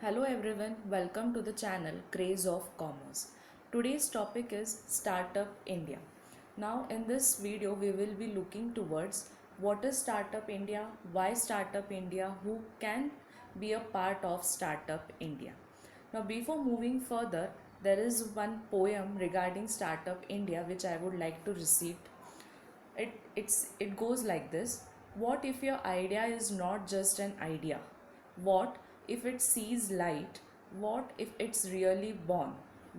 Hello everyone, welcome to the channel Craze of Commerce. Today's topic is Startup India. Now in this video we will be looking towards what is Startup India, why Startup India, who can be a part of Startup India. Now before moving further, there is one poem regarding Startup India which I would like to recite. It goes like this. What if your idea is not just an idea? What if it sees light? What if it's really born?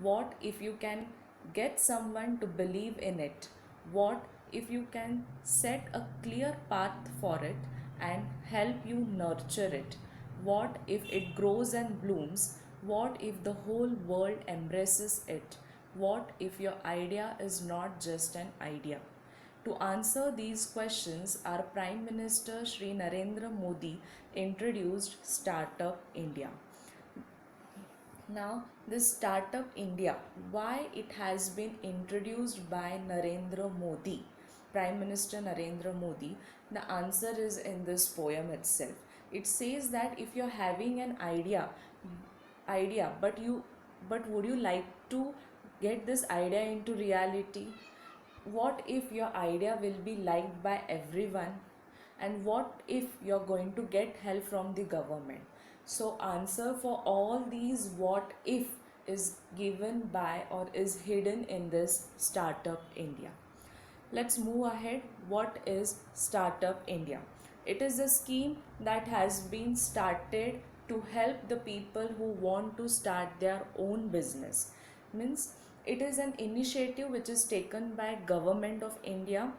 What if you can get someone to believe in it? What if you can set a clear path for it and help you nurture it? What if it grows and blooms? What if the whole world embraces it? What if your idea is not just an idea? To answer these questions, our Prime Minister Shri Narendra Modi introduced Startup India. Now, this Startup India, why it has been introduced by Narendra Modi, Prime Minister Narendra Modi, the answer is in this poem itself. It says that if you're having an idea, but would you like to get this idea into reality? What if your idea will be liked by everyone, and what if you're going to get help from the government? So answer for all these what if is given by or is hidden in this Startup India. Let's move ahead. What is Startup India? It is a scheme that has been started to help the people who want to start their own business. Means it is an initiative which is taken by Government of India,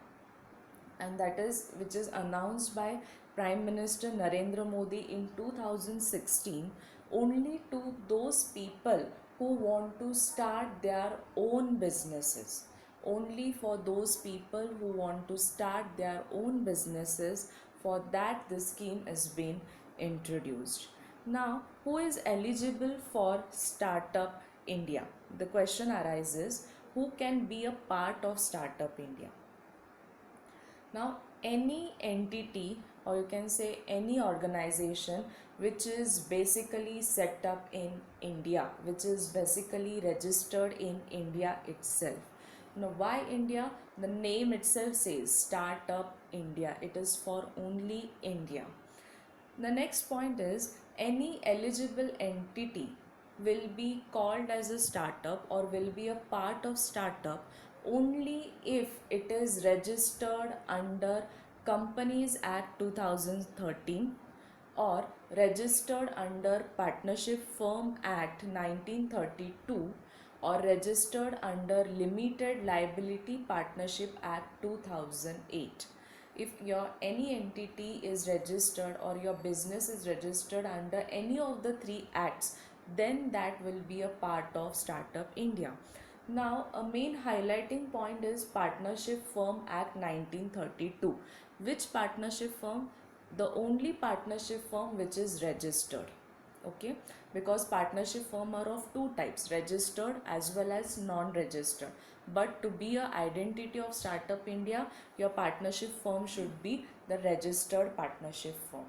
and that is which is announced by Prime Minister Narendra Modi in 2016, only to those people who want to start their own businesses. Only for those people who want to start their own businesses, for that this scheme is being introduced. Now, who is eligible for Startup India? The question arises, who can be a part of Startup India? Now, any entity, or you can say any organization which is basically set up in India, which is basically registered in India itself. Now, why India? The name itself says Startup India. It is for only India. The next point is any eligible entity will be called as a startup or will be a part of startup only if it is registered under Companies Act 2013 or registered under Partnership Firm Act 1932 or registered under Limited Liability Partnership Act 2008. If your any entity is registered or your business is registered under any of the three acts, then that will be a part of Startup India. Now, a main highlighting point is Partnership Firm Act 1932. Which partnership firm? The only partnership firm which is registered. Okay, because partnership firm are of two types, registered as well as non-registered. But to be a identity of Startup India, your partnership firm should be the registered partnership firm.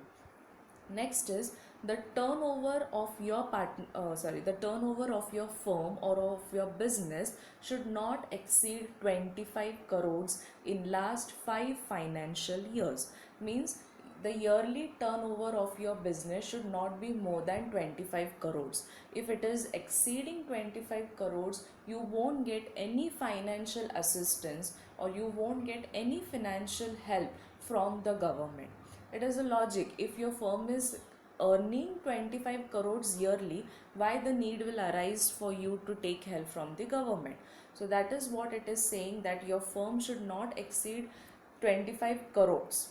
Next is the turnover of your the turnover of your firm or of your business should not exceed 25 crores in last 5 financial years. Means the yearly turnover of your business should not be more than 25 crores. If it is exceeding 25 crores, you won't get any financial assistance or you won't get any financial help from the government. It is a logic. If your firm is earning 25 crores yearly, why the need will arise for you to take help from the government? So that is what it is saying, that your firm should not exceed 25 crores.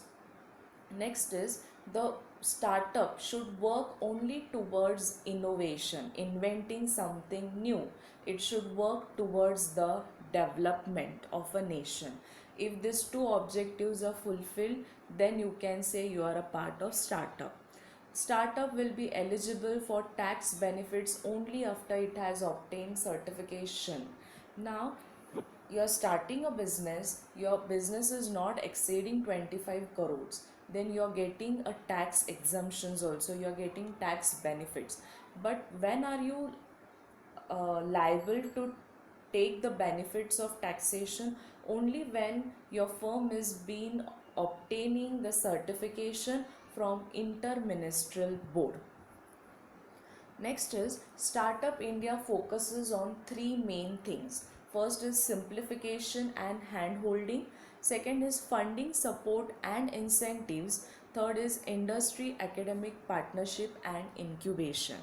Next is the startup should work only towards innovation, inventing something new. It should work towards the development of a nation. If these two objectives are fulfilled, then you can say you are a part of startup. Startup will be eligible for tax benefits only after it has obtained certification. Now, you're starting a business, your business is not exceeding 25 crores. then you're getting a tax exemptions also, you're getting tax benefits. But when are you liable to take the benefits of taxation? Only when your firm is been obtaining the certification from interministerial board. Next is Startup India focuses on three main things. First is simplification and handholding. Second is funding, support and incentives. Third is industry academic partnership and incubation.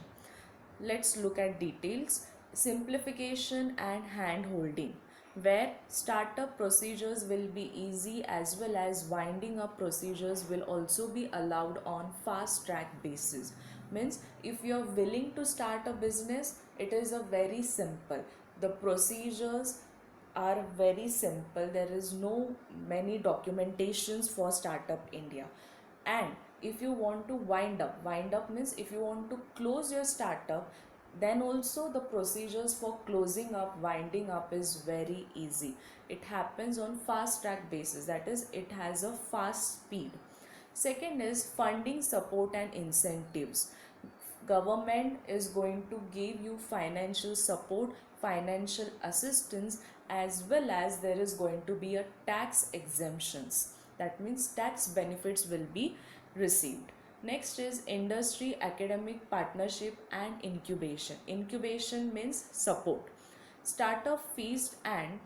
Let's look at details. Simplification and hand holding, where startup procedures will be easy as well as winding up procedures will also be allowed on fast track basis. Means if you're willing to start a business, it is a very simple. The procedures are very simple. There is no many documentations for Startup India. And if you want to wind up means if you want to close your startup, then also the procedures for closing up, winding up is very easy. It happens on fast track basis, that is it has a fast speed. Second is funding, support and incentives. Government is going to give you financial support, financial assistance, as well as there is going to be a tax exemptions. That means tax benefits will be received. Next is industry academic partnership and incubation. Incubation means support. Startup feast and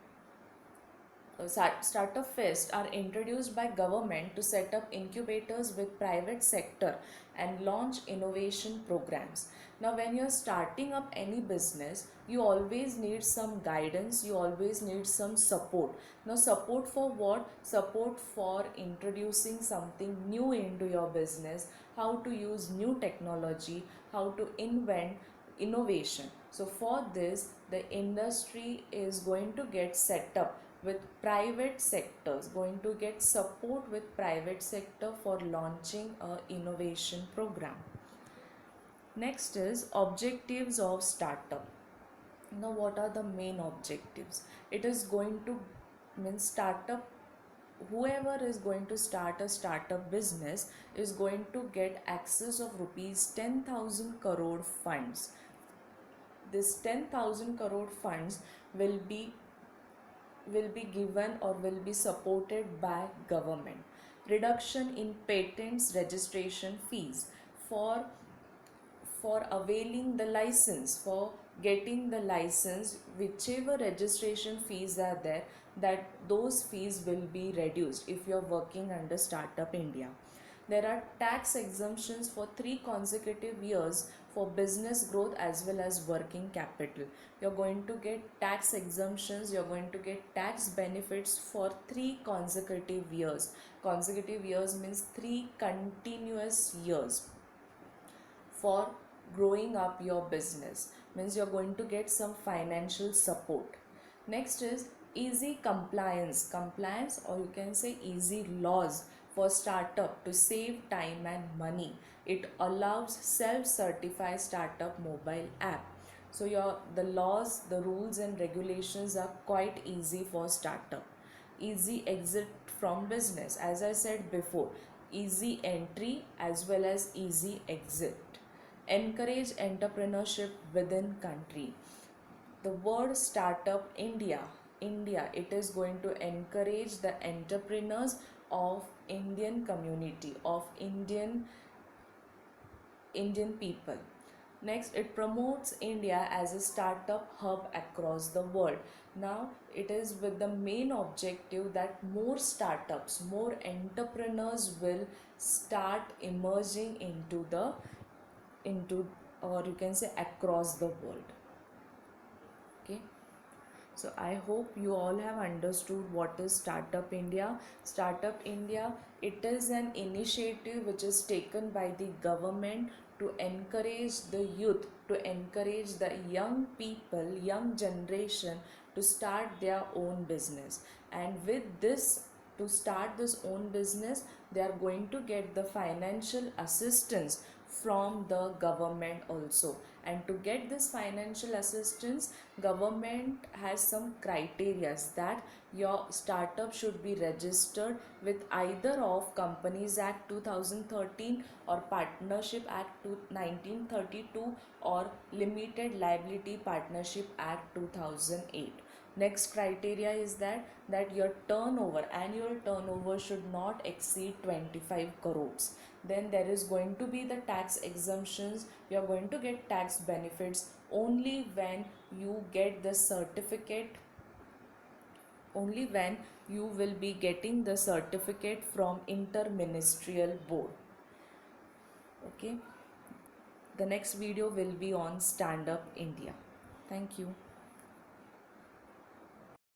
Startup Fest are introduced by government to set up incubators with private sector and launch innovation programs. Now when you're starting up any business, you always need some guidance, you always need some support. Now support for what? Support for introducing something new into your business, how to use new technology, how to invent innovation. So for this, the industry is going to get set up with private sectors, going to get support with private sector for launching a innovation program. Next is objectives of startup. Now what are the main objectives? It is going to mean startup, whoever is going to start a startup business is going to get access of rupees 10,000 crore funds. This 10,000 crore funds will be given or will be supported by government. Reduction in patents registration fees for availing the license, for getting the license, whichever registration fees are there, that those fees will be reduced if you are working under Startup India. There are tax exemptions for 3 consecutive years for business growth as well as working capital. You're going to get tax exemptions, you're going to get tax benefits for 3 consecutive years. Consecutive years means 3 continuous years for growing up your business. Means you're going to get some financial support. Next is easy compliance, or you can say easy laws for startup to save time and money. It allows self-certify startup mobile app. So the laws, the rules and regulations are quite easy for startup. Easy exit from business, as I said before, easy entry as well as easy exit. Encourage entrepreneurship within country. The word Startup India, it is going to encourage the entrepreneurs of Indian community, of Indian people. Next, it promotes India as a startup hub across the world. Now, it is with the main objective that more startups, more entrepreneurs will start emerging into or you can say across the world. Okay. So I hope you all have understood what is Startup India. Startup India, it is an initiative which is taken by the government to encourage the youth, to encourage the young people, young generation to start their own business. And with this, to start this own business, they are going to get the financial assistance from the government also. And to get this financial assistance, government has some criterias that your startup should be registered with either of Companies Act 2013 or Partnership Act 1932 or Limited Liability Partnership Act 2008. Next criteria is that your turnover, annual turnover, should not exceed 25 crores. Then there is going to be the tax exemptions. You are going to get tax benefits only when you get the certificate, only when you will be getting the certificate from interministerial board. Okay, the next video will be on Stand Up India. Thank you.